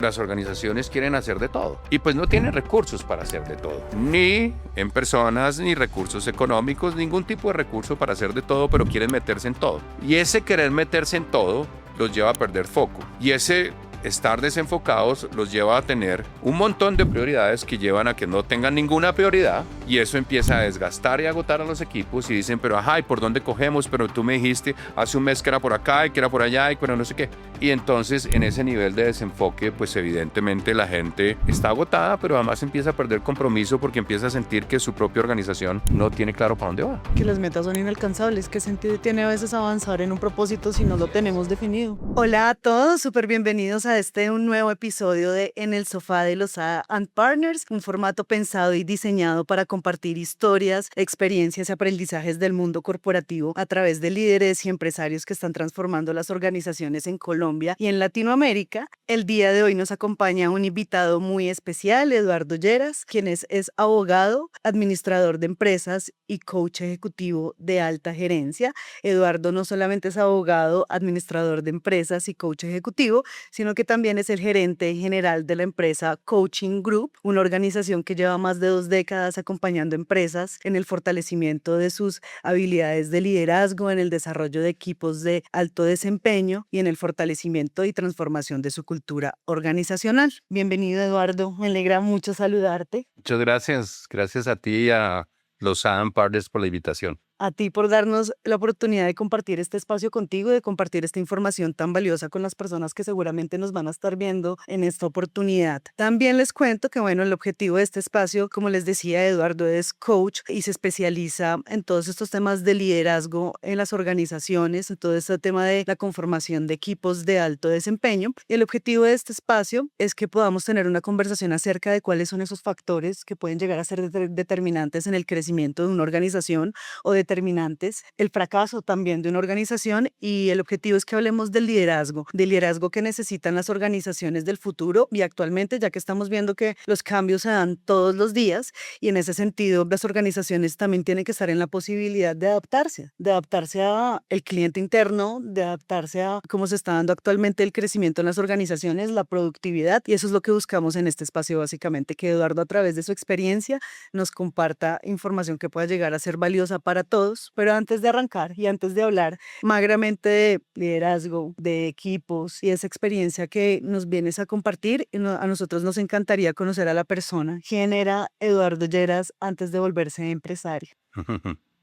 Las organizaciones quieren hacer de todo y pues no tienen recursos para hacer de todo, ni en personas, ni recursos económicos, ningún tipo de recurso para hacer de todo, pero quieren meterse en todo. Y ese querer meterse en todo los lleva a perder foco. Y ese estar desenfocados los lleva a tener un montón de prioridades que llevan a que no tengan ninguna prioridad, y eso empieza a desgastar y agotar a los equipos y dicen, pero ajá, ¿y por dónde cogemos? Pero tú me dijiste hace un mes que era por acá y que era por allá y que era no sé qué. Y entonces en ese nivel de desenfoque, pues evidentemente la gente está agotada, pero además empieza a perder compromiso porque empieza a sentir que su propia organización no tiene claro para dónde va. Que las metas son inalcanzables. ¿Qué sentido tiene a veces avanzar en un propósito si no lo tenemos definido? Hola a todos, súper bienvenidos a un nuevo episodio de En el Sofá de Lozada & Partners, un formato pensado y diseñado para compartir historias, experiencias y aprendizajes del mundo corporativo a través de líderes y empresarios que están transformando las organizaciones en Colombia y en Latinoamérica. El día de hoy nos acompaña un invitado muy especial, Eduardo Lleras, quien es abogado, administrador de empresas y coach ejecutivo de alta gerencia. Eduardo no solamente es abogado, administrador de empresas y coach ejecutivo, sino que también es el gerente general de la empresa Coaching Group, una organización que lleva más de 2 décadas acompañando empresas en el fortalecimiento de sus habilidades de liderazgo, en el desarrollo de equipos de alto desempeño y en el fortalecimiento y transformación de su cultura organizacional. Bienvenido, Eduardo, me alegra mucho saludarte. Muchas gracias, gracias a ti y a Lozada & Partners por la invitación. A ti por darnos la oportunidad de compartir este espacio contigo, de compartir esta información tan valiosa con las personas que seguramente nos van a estar viendo en esta oportunidad. También les cuento que, bueno, el objetivo de este espacio, como les decía, Eduardo es coach y se especializa en todos estos temas de liderazgo en las organizaciones, en todo este tema de la conformación de equipos de alto desempeño. Y el objetivo de este espacio es que podamos tener una conversación acerca de cuáles son esos factores que pueden llegar a ser determinantes en el crecimiento de una organización o determinantes, el fracaso también de una organización, y el objetivo es que hablemos del liderazgo que necesitan las organizaciones del futuro y actualmente, ya que estamos viendo que los cambios se dan todos los días, y en ese sentido las organizaciones también tienen que estar en la posibilidad de adaptarse a el cliente interno, de adaptarse a cómo se está dando actualmente el crecimiento en las organizaciones, la productividad, y eso es lo que buscamos en este espacio básicamente, que Eduardo a través de su experiencia nos comparta información que pueda llegar a ser valiosa para todos. Pero antes de arrancar y antes de hablar magramente de liderazgo, de equipos y esa experiencia que nos vienes a compartir, a nosotros nos encantaría conocer a la persona. ¿Quién era Eduardo Lleras antes de volverse empresario?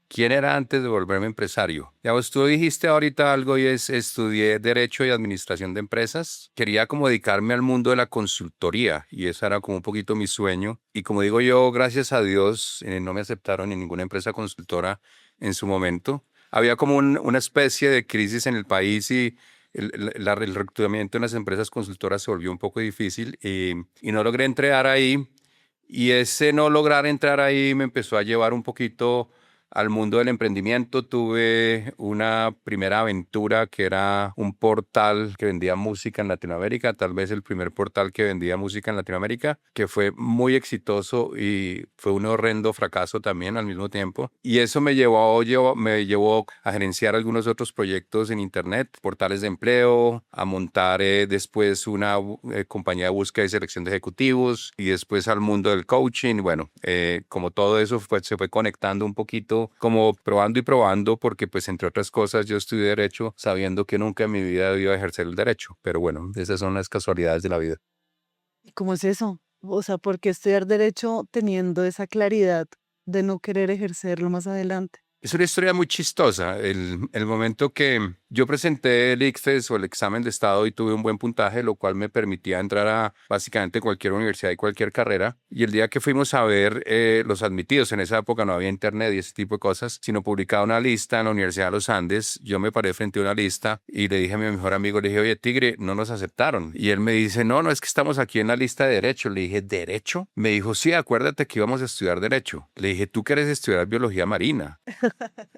¿Quién era antes de volverme empresario? Ya vos, tú dijiste ahorita algo, y estudié Derecho y Administración de Empresas. Quería como dedicarme al mundo de la consultoría y ese era como un poquito mi sueño. Y como digo yo, gracias a Dios, no me aceptaron en ninguna empresa consultora en su momento. Había como una especie de crisis en el país y el reclutamiento en las empresas consultoras se volvió un poco difícil y no logré entrar ahí. Y ese no lograr entrar ahí me empezó a llevar un poquito al mundo del emprendimiento. Tuve una primera aventura que era un portal que vendía música en Latinoamérica, tal vez el primer portal que vendía música en Latinoamérica, que fue muy exitoso y fue un horrendo fracaso también al mismo tiempo. Y eso me llevó a gerenciar algunos otros proyectos en Internet, portales de empleo, a montar después una compañía de búsqueda y selección de ejecutivos, y después al mundo del coaching. Bueno, como todo eso se fue conectando un poquito, como probando y probando, porque pues entre otras cosas yo estudié Derecho sabiendo que nunca en mi vida iba a ejercer el derecho, pero bueno, esas son las casualidades de la vida. ¿Cómo es eso? O sea, ¿por qué estudiar derecho teniendo esa claridad de no querer ejercerlo más adelante? Es una historia muy chistosa. El momento que yo presenté el ICFES o el examen de estado y tuve un buen puntaje, lo cual me permitía entrar a básicamente cualquier universidad y cualquier carrera. Y el día que fuimos a ver los admitidos, en esa época no había internet y ese tipo de cosas, sino publicaba una lista en la Universidad de los Andes. Yo me paré frente a una lista y le dije a mi mejor amigo, le dije, oye, Tigre, no nos aceptaron. Y él me dice, no, es que estamos aquí en la lista de Derecho. Le dije, ¿Derecho? Me dijo, sí, acuérdate que íbamos a estudiar Derecho. Le dije, ¿tú quieres estudiar Biología Marina?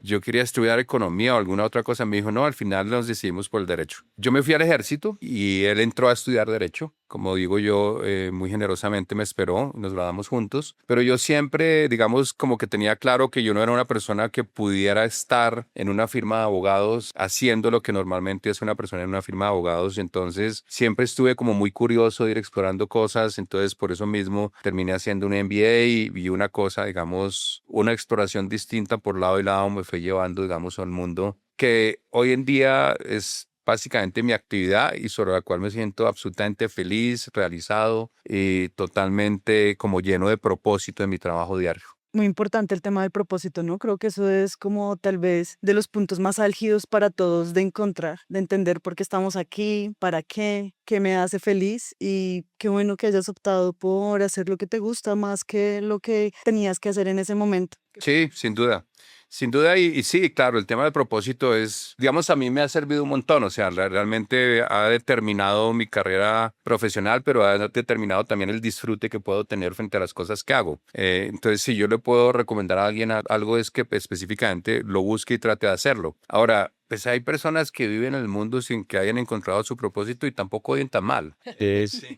Yo quería estudiar economía o alguna otra cosa. Me dijo, no, al final nos decidimos por el derecho. Yo me fui al ejército y él entró a estudiar derecho. como digo yo, muy generosamente me esperó, nos graduamos juntos, pero yo siempre, digamos, como que tenía claro que yo no era una persona que pudiera estar en una firma de abogados haciendo lo que normalmente es una persona en una firma de abogados, entonces siempre estuve como muy curioso de ir explorando cosas, entonces por eso mismo terminé haciendo un MBA y una cosa, digamos, una exploración distinta por lado y lado me fue llevando, digamos, al mundo que hoy en día es básicamente mi actividad y sobre la cual me siento absolutamente feliz, realizado y totalmente como lleno de propósito en mi trabajo diario. Muy importante el tema del propósito, ¿no? Creo que eso es como tal vez de los puntos más álgidos para todos de encontrar, de entender por qué estamos aquí, para qué me hace feliz y qué bueno que hayas optado por hacer lo que te gusta más que lo que tenías que hacer en ese momento. Sí, sin duda. Sin duda, y sí, claro, el tema del propósito es, digamos, a mí me ha servido un montón, o sea, realmente ha determinado mi carrera profesional, pero ha determinado también el disfrute que puedo tener frente a las cosas que hago. Entonces, si yo le puedo recomendar a alguien algo es que específicamente lo busque y trate de hacerlo. Ahora, pues hay personas que viven en el mundo sin que hayan encontrado su propósito y tampoco viven tan mal. Sí.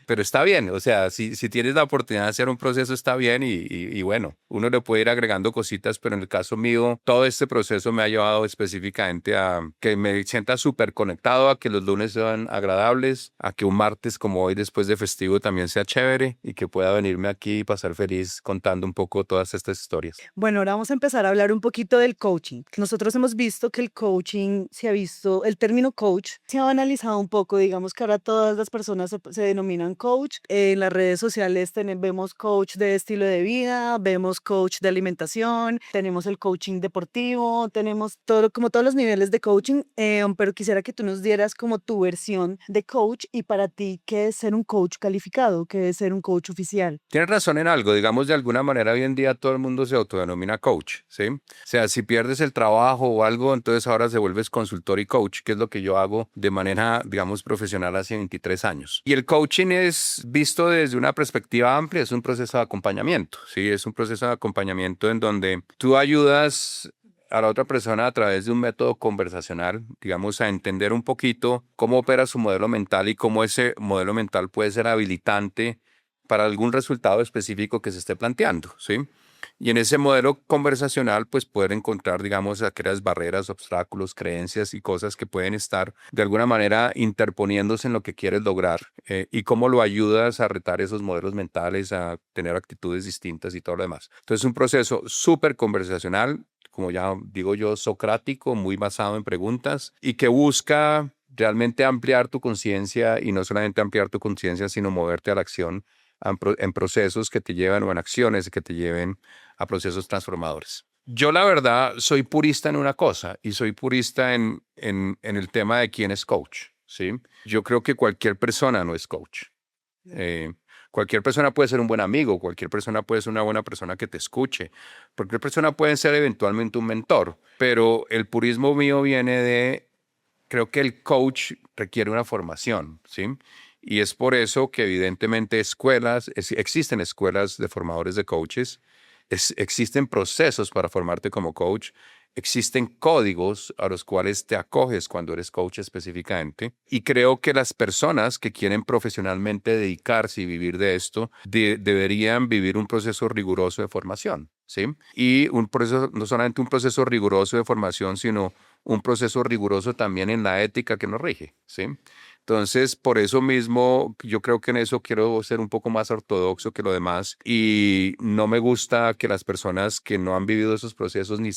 Pero está bien, o sea, si tienes la oportunidad de hacer un proceso está bien y bueno, uno le puede ir agregando cositas, pero en el caso mío, todo este proceso me ha llevado específicamente a que me sienta súper conectado, a que los lunes sean agradables, a que un martes como hoy después de festivo también sea chévere y que pueda venirme aquí y pasar feliz contando un poco todas estas historias. Bueno, ahora vamos a empezar a hablar un poquito del coaching. Nosotros hemos visto que el coaching se ha visto, el término coach se ha banalizado un poco, digamos que ahora todas las personas se denominan coach. En las redes sociales vemos coach de estilo de vida, vemos coach de alimentación, tenemos el coaching deportivo, tenemos todo, como todos los niveles de coaching, pero quisiera que tú nos dieras como tu versión de coach y para ti, ¿qué es ser un coach calificado? ¿Qué es ser un coach oficial? Tienes razón en algo, digamos de alguna manera hoy en día todo el mundo se autodenomina coach, ¿sí? O sea, si pierdes el trabajo o algo, entonces ahora se vuelves consultor y coach, que es lo que yo hago de manera, digamos, profesional hace 23 años. Y el coaching es visto desde una perspectiva amplia, es un proceso de acompañamiento, ¿sí? Es un proceso de acompañamiento en donde tú ayudas a la otra persona a través de un método conversacional, digamos, a entender un poquito cómo opera su modelo mental y cómo ese modelo mental puede ser habilitante para algún resultado específico que se esté planteando, ¿sí? Y en ese modelo conversacional, pues poder encontrar, digamos, aquellas barreras, obstáculos, creencias y cosas que pueden estar de alguna manera interponiéndose en lo que quieres lograr y cómo lo ayudas a retar esos modelos mentales, a tener actitudes distintas y todo lo demás. Entonces, un proceso súper conversacional, como ya digo yo, socrático, muy basado en preguntas y que busca realmente ampliar tu conciencia y no solamente ampliar tu conciencia, sino moverte a la acción en procesos que te llevan o en acciones que te lleven a procesos transformadores. Yo la verdad soy purista en una cosa y soy purista en el tema de quién es coach, ¿sí? Yo creo que cualquier persona no es coach. Eh, Cualquier persona puede ser un buen amigo, cualquier persona puede ser una buena persona que te escuche, cualquier persona puede ser eventualmente un mentor, pero el purismo mío viene de, creo que el coach requiere una formación, ¿sí? Y es por eso que evidentemente existen escuelas de formadores de coaches, existen procesos para formarte como coach, existen códigos a los cuales te acoges cuando eres coach específicamente. Y creo que las personas que quieren profesionalmente dedicarse y vivir de esto deberían vivir un proceso riguroso de formación, ¿sí? Y un proceso, no solamente un proceso riguroso de formación, sino un proceso riguroso también en la ética que nos rige, ¿sí? Entonces, por eso mismo, yo creo que en eso quiero ser un poco más ortodoxo que lo demás y no me gusta que las personas que no han vivido esos procesos ni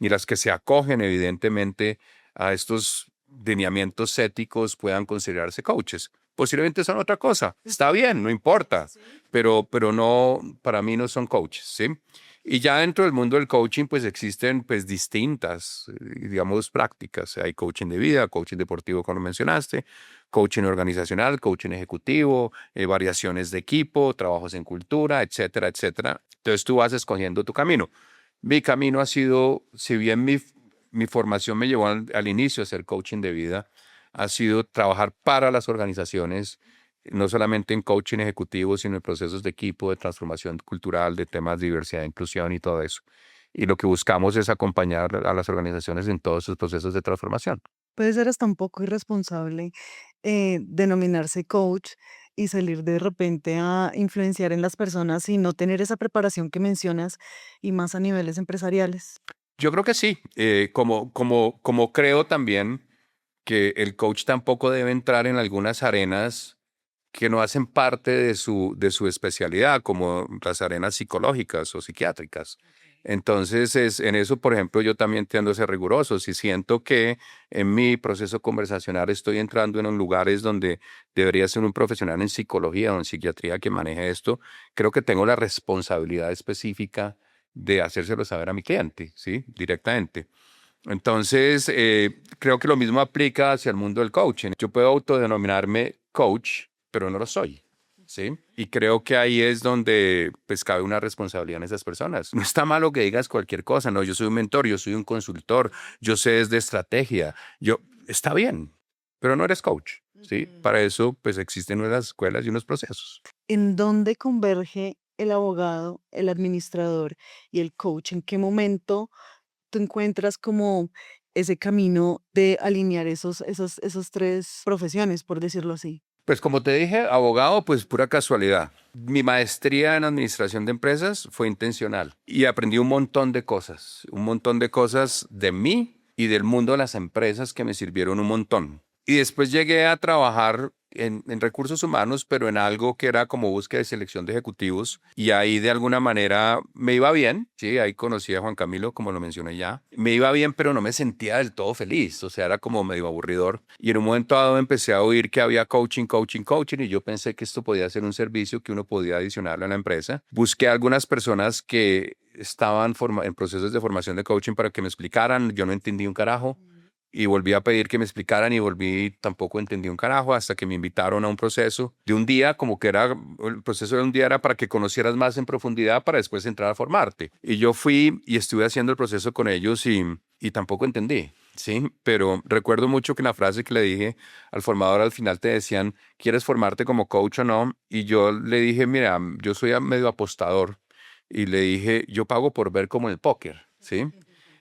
las que se acogen evidentemente a estos lineamientos éticos puedan considerarse coaches. Posiblemente son otra cosa. Está bien, no importa, pero no, para mí no son coaches, ¿sí? Y ya dentro del mundo del coaching, pues existen pues distintas, digamos, prácticas. Hay coaching de vida, coaching deportivo, como mencionaste, coaching organizacional, coaching ejecutivo, variaciones de equipo, trabajos en cultura, etcétera, etcétera. Entonces tú vas escogiendo tu camino. Mi camino ha sido, si bien mi formación me llevó al inicio a hacer coaching de vida, ha sido trabajar para las organizaciones no solamente en coaching ejecutivo, sino en procesos de equipo, de transformación cultural, de temas de diversidad e inclusión y todo eso. Y lo que buscamos es acompañar a las organizaciones en todos sus procesos de transformación. Puede ser hasta un poco irresponsable denominarse coach y salir de repente a influenciar en las personas y no tener esa preparación que mencionas y más a niveles empresariales? Yo creo que sí, como creo también que el coach tampoco debe entrar en algunas arenas que no hacen parte de su especialidad, como las arenas psicológicas o psiquiátricas. Entonces, en eso, por ejemplo, yo también tiendo a ser riguroso. Si siento que en mi proceso conversacional estoy entrando en lugares donde debería ser un profesional en psicología o en psiquiatría que maneje esto, creo que tengo la responsabilidad específica de hacérselo saber a mi cliente, ¿sí? Directamente. Entonces, creo que lo mismo aplica hacia el mundo del coaching. Yo puedo autodenominarme coach, pero no lo soy, ¿sí? Y creo que ahí es donde pues cabe una responsabilidad en esas personas. No está malo que digas cualquier cosa, no, yo soy un mentor, yo soy un consultor, yo sé desde estrategia, está bien, pero no eres coach, ¿sí? Para eso pues existen unas escuelas y unos procesos. ¿En dónde converge el abogado, el administrador y el coach? ¿En qué momento tú encuentras como ese camino de alinear esos tres profesiones, por decirlo así? Pues como te dije, abogado, pues pura casualidad. Mi maestría en administración de empresas fue intencional y aprendí un montón de cosas de mí y del mundo de las empresas que me sirvieron un montón. Y después llegué a trabajar en recursos humanos, pero en algo que era como búsqueda y selección de ejecutivos. Y ahí de alguna manera me iba bien, sí, ahí conocí a Juan Camilo, como lo mencioné ya. Me iba bien, pero no me sentía del todo feliz, o sea, era como medio aburridor. Y en un momento dado empecé a oír que había coaching, coaching, coaching, y yo pensé que esto podía ser un servicio que uno podía adicionarle a la empresa. Busqué a algunas personas que estaban en procesos de formación de coaching para que me explicaran, yo no entendí un carajo y volví a pedir que me explicaran y volví, tampoco entendí un carajo hasta que me invitaron a un proceso de un día, como que era, el proceso de un día era para que conocieras más en profundidad para después entrar a formarte. Y yo fui y estuve haciendo el proceso con ellos y tampoco entendí. Sí, pero recuerdo mucho que la frase que le dije al formador al final te decían, ¿quieres formarte como coach o no? Y yo le dije, mira, yo soy medio apostador y le dije, yo pago por ver como el póker, ¿sí?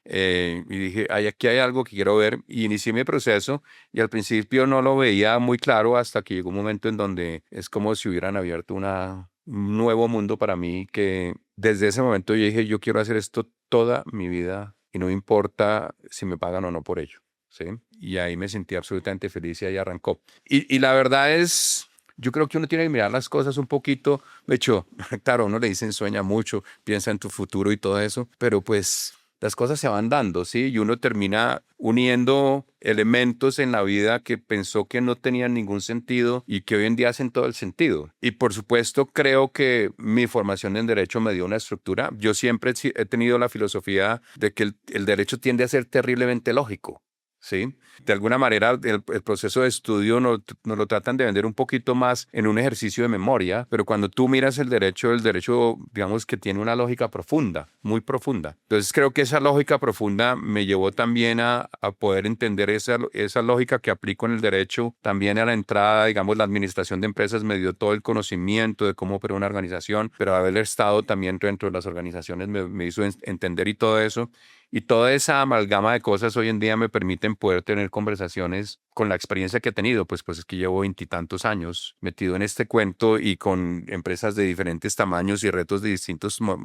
Y dije, aquí hay algo que quiero ver y inicié mi proceso y al principio no lo veía muy claro hasta que llegó un momento en donde es como si hubieran abierto un nuevo mundo para mí que desde ese momento yo dije, yo quiero hacer esto toda mi vida y no importa si me pagan o no por ello, ¿sí? Y ahí me sentí absolutamente feliz y ahí arrancó. Y la verdad es... Yo creo que uno tiene que mirar las cosas un poquito. De hecho, claro, a uno le dicen sueña mucho, piensa en tu futuro y todo eso, pero pues las cosas se van dando, ¿sí? Y uno termina uniendo elementos en la vida que pensó que no tenían ningún sentido y que hoy en día hacen todo el sentido. Y por supuesto, creo que mi formación en derecho me dio una estructura. Yo siempre he tenido la filosofía de que el derecho tiende a ser terriblemente lógico. ¿Sí? De alguna manera, el proceso de estudio nos lo tratan de vender un poquito más en un ejercicio de memoria, pero cuando tú miras el derecho, digamos que tiene una lógica profunda, muy profunda. Entonces, creo que esa lógica profunda me llevó también a poder entender esa lógica que aplico en el derecho. También a la entrada, digamos, la administración de empresas me dio todo el conocimiento de cómo opera una organización, pero haber estado también dentro de las organizaciones me hizo entender y todo eso. Y toda esa amalgama de cosas hoy en día me permiten poder tener conversaciones con la experiencia que he tenido, pues es que llevo veintitantos años metido en este cuento y con empresas de diferentes tamaños y retos de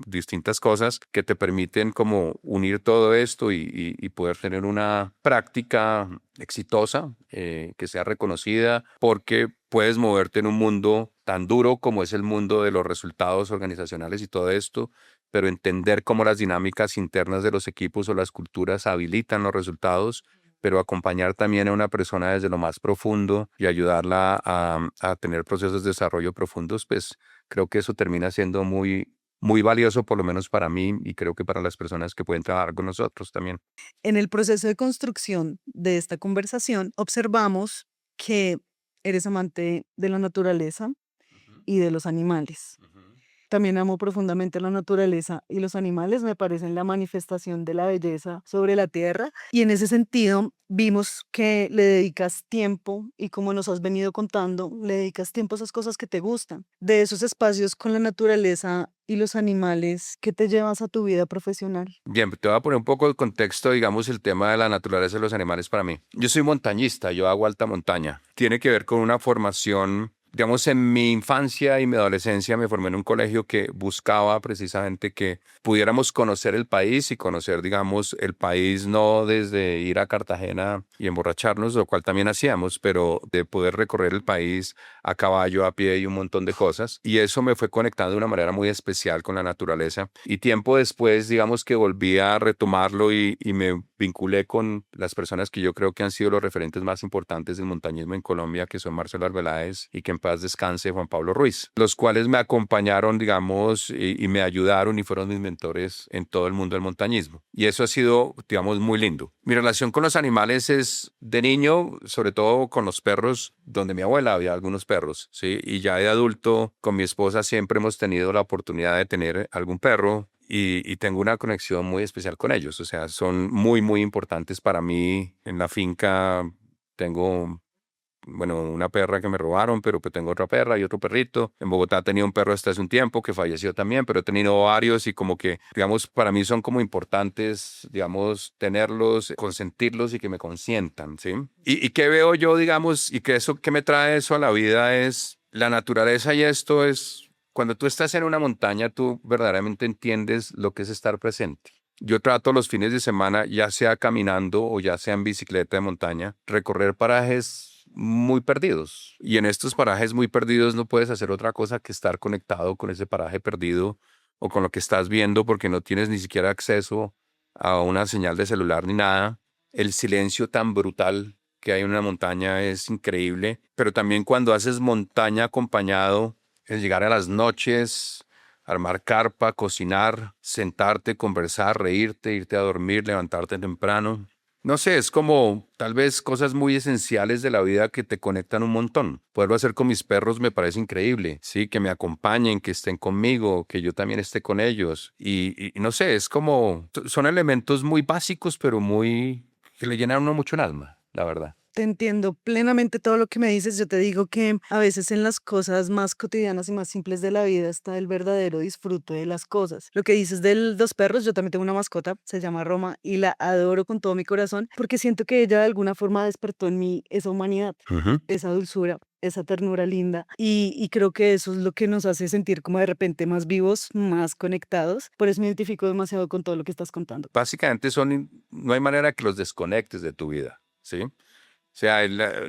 distintas cosas que te permiten como unir todo esto y poder tener una práctica exitosa, que sea reconocida, porque puedes moverte en un mundo tan duro como es el mundo de los resultados organizacionales y todo esto, pero entender cómo las dinámicas internas de los equipos o las culturas habilitan los resultados, pero acompañar también a una persona desde lo más profundo y ayudarla a tener procesos de desarrollo profundos, pues creo que eso termina siendo muy, muy valioso, por lo menos para mí, y creo que para las personas que pueden trabajar con nosotros también. En el proceso de construcción de esta conversación, observamos que eres amante de la naturaleza Ujú, y de los animales. ujú. También amo profundamente la naturaleza y los animales, me parecen la manifestación de la belleza sobre la tierra. Y en ese sentido, vimos que le dedicas tiempo y como nos has venido contando, le dedicas tiempo a esas cosas que te gustan. De esos espacios con la naturaleza y los animales, ¿qué te llevas a tu vida profesional? Bien, te voy a poner un poco de contexto, digamos, el tema de la naturaleza y los animales para mí. Yo soy montañista, yo hago alta montaña. Tiene que ver con una formación, digamos, en mi infancia y mi adolescencia me formé en un colegio que buscaba precisamente que pudiéramos conocer el país y conocer, digamos, el país no desde ir a Cartagena y emborracharnos, lo cual también hacíamos, pero de poder recorrer el país a caballo, a pie y un montón de cosas. Y eso me fue conectando de una manera muy especial con la naturaleza. Y tiempo después, digamos que volví a retomarlo y me vinculé con las personas que yo creo que han sido los referentes más importantes del montañismo en Colombia, que son Marcelo Arbeláez y que en paz descanse Juan Pablo Ruiz, los cuales me acompañaron, digamos, y me ayudaron y fueron mis mentores en todo el mundo del montañismo. Y eso ha sido, digamos, muy lindo. Mi relación con los animales es de niño, sobre todo con los perros, donde mi abuela había algunos perros, ¿sí? Y ya de adulto, con mi esposa siempre hemos tenido la oportunidad de tener algún perro y tengo una conexión muy especial con ellos. O sea, son muy, muy importantes para mí. En la finca tengo, bueno, una perra que me robaron, pero pues tengo otra perra y otro perrito. En Bogotá tenía un perro hasta hace un tiempo que falleció también, pero he tenido varios y como que, digamos, para mí son como importantes, digamos, tenerlos, consentirlos y que me consientan, ¿sí? Y qué veo yo, digamos, y que eso que me trae eso a la vida es la naturaleza y esto es, cuando tú estás en una montaña, tú verdaderamente entiendes lo que es estar presente. Yo trato los fines de semana, ya sea caminando o ya sea en bicicleta de montaña, recorrer parajes muy perdidos. Y en estos parajes muy perdidos no puedes hacer otra cosa que estar conectado con ese paraje perdido o con lo que estás viendo porque no tienes ni siquiera acceso a una señal de celular ni nada. El silencio tan brutal que hay en una montaña es increíble, pero también cuando haces montaña acompañado, el llegar a las noches, armar carpa, cocinar, sentarte, conversar, reírte, irte a dormir, levantarte temprano. No sé, es como tal vez cosas muy esenciales de la vida que te conectan un montón. Poderlo hacer con mis perros me parece increíble, sí, que me acompañen, que estén conmigo, que yo también esté con ellos. Y no sé, es como, son elementos muy básicos, pero muy, que le llenan a uno mucho el alma, la verdad. Te entiendo plenamente todo lo que me dices. Yo te digo que a veces en las cosas más cotidianas y más simples de la vida está el verdadero disfrute de las cosas. Lo que dices de los perros, yo también tengo una mascota, se llama Roma y la adoro con todo mi corazón porque siento que ella de alguna forma despertó en mí esa humanidad, Ujú. esa dulzura, esa ternura linda. Y creo que eso es lo que nos hace sentir como de repente más vivos, más conectados. Por eso me identifico demasiado con todo lo que estás contando. Básicamente son, no hay manera que los desconectes de tu vida, ¿sí? O sea,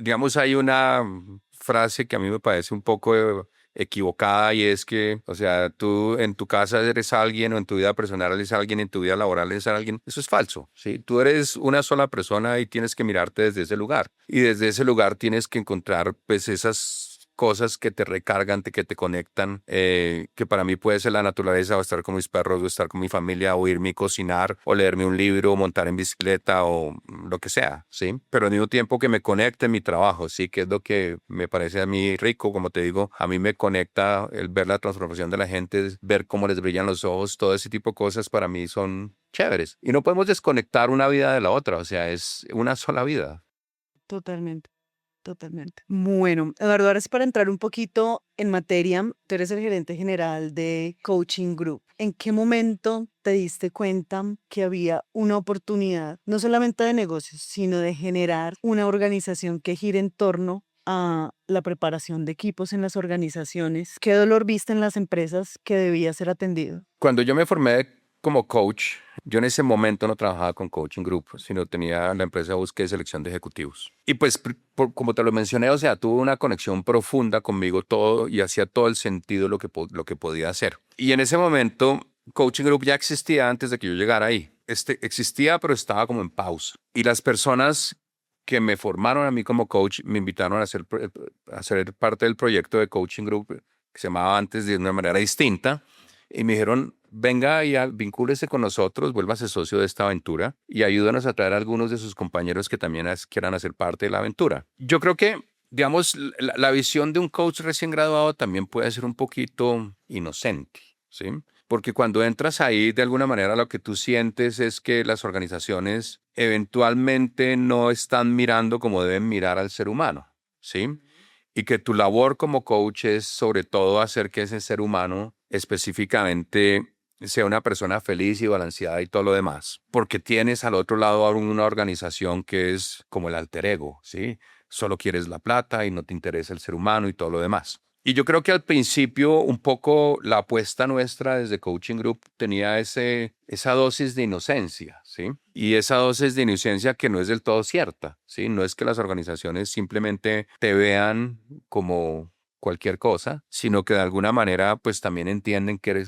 digamos, hay una frase que a mí me parece un poco equivocada y es que, o sea, tú en tu casa eres alguien o en tu vida personal eres alguien, en tu vida laboral eres alguien. Eso es falso, ¿sí? Tú eres una sola persona y tienes que mirarte desde ese lugar. Y desde ese lugar tienes que encontrar, pues, esas cosas que te recargan, que te conectan, que para mí puede ser la naturaleza o estar con mis perros o estar con mi familia o irme a cocinar o leerme un libro o montar en bicicleta o lo que sea, ¿sí? Pero al mismo tiempo que me conecte en mi trabajo, ¿sí? Que es lo que me parece a mí rico, como te digo, a mí me conecta el ver la transformación de la gente, ver cómo les brillan los ojos, todo ese tipo de cosas para mí son chéveres. Y no podemos desconectar una vida de la otra, o sea, es una sola vida. Totalmente. Totalmente. Bueno, Eduardo, ahora es para entrar un poquito en materia. Tú eres el gerente general de Coaching Group. ¿En qué momento te diste cuenta que había una oportunidad, no solamente de negocios, sino de generar una organización que gire en torno a la preparación de equipos en las organizaciones? ¿Qué dolor viste en las empresas que debía ser atendido? Cuando yo me formé como coach, yo en ese momento no trabajaba con Coaching Group, sino tenía la empresa de búsqueda y selección de ejecutivos. Y pues, como te lo mencioné, o sea, tuvo una conexión profunda conmigo todo y hacía todo el sentido lo que podía hacer. Y en ese momento, Coaching Group ya existía antes de que yo llegara ahí. Existía, pero estaba como en pausa. Y las personas que me formaron a mí como coach me invitaron a ser parte del proyecto de Coaching Group, que se llamaba antes de una manera distinta. Y me dijeron, venga y vincúlese con nosotros, vuélvase socio de esta aventura y ayúdanos a traer a algunos de sus compañeros que también quieran hacer parte de la aventura. Yo creo que, digamos, la visión de un coach recién graduado también puede ser un poquito inocente. ¿sí? Porque cuando entras ahí, de alguna manera lo que tú sientes es que las organizaciones eventualmente no están mirando como deben mirar al ser humano, ¿sí? Y que tu labor como coach es sobre todo hacer que ese ser humano específicamente sea una persona feliz y balanceada y todo lo demás. Porque tienes al otro lado una organización que es como el alter ego, ¿sí? Solo quieres la plata y no te interesa el ser humano y todo lo demás. Y yo creo que al principio un poco la apuesta nuestra desde Coaching Group tenía esa dosis de inocencia, ¿sí? Y esa dosis de inocencia que no es del todo cierta, ¿sí? No es que las organizaciones simplemente te vean como cualquier cosa, sino que de alguna manera pues también entienden que